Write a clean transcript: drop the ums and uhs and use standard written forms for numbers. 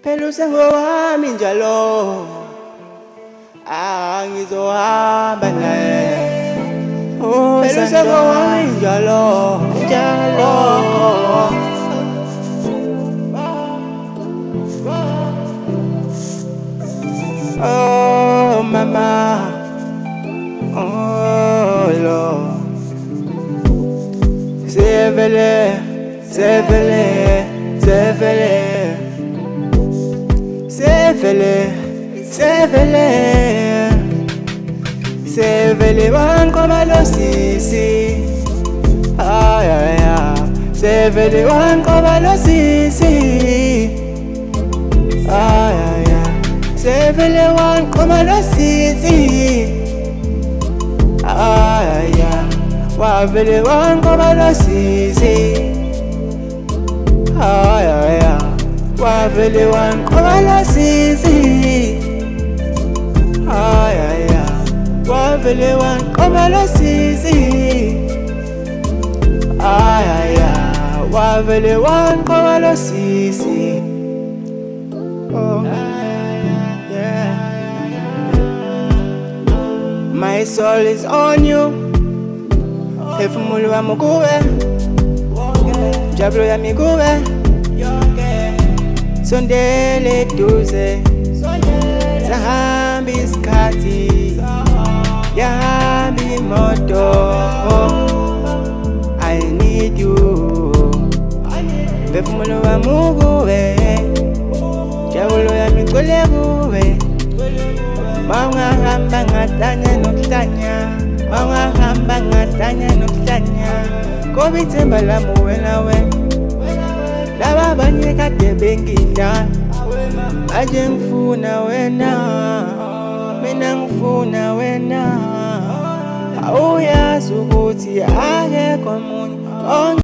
phela usengowami njalo, angizohamba naye. Phela usengowami njalo, njalo. Oh mama, oh Lord, sevele, sevele, sevele, sevele, sevele, sevele, wankoba lo sisi, ay ay ay, sevele wankoba lo sisi, ay ay ay. Sevele wankoba lo sisi, ay ay ay, wavele wankoba lo sisi, ay ay ay, wavele wankoba lo sisi, ay ay ay, wavele wankoba lo sisi, ay ay ay, wavele wankoba lo sisi. Oh. My soul is on you. Phefumulo wami kuwe, jablo yami kuwe. Sondele duze, sahamba isikhathi, yahamba imoto. I need you. Phefumulo wami kuwe, jablo yami kuwe. Mawungahamba ngatanya nokuhlanya, mawungahamba ngatanya nokuhlanya, ngoba ithemba lami wena wena. Laba abanye kade bengidala, manje ngifuna wena, mina ngifuna wena. Awuyazi ukuthi akekho omunye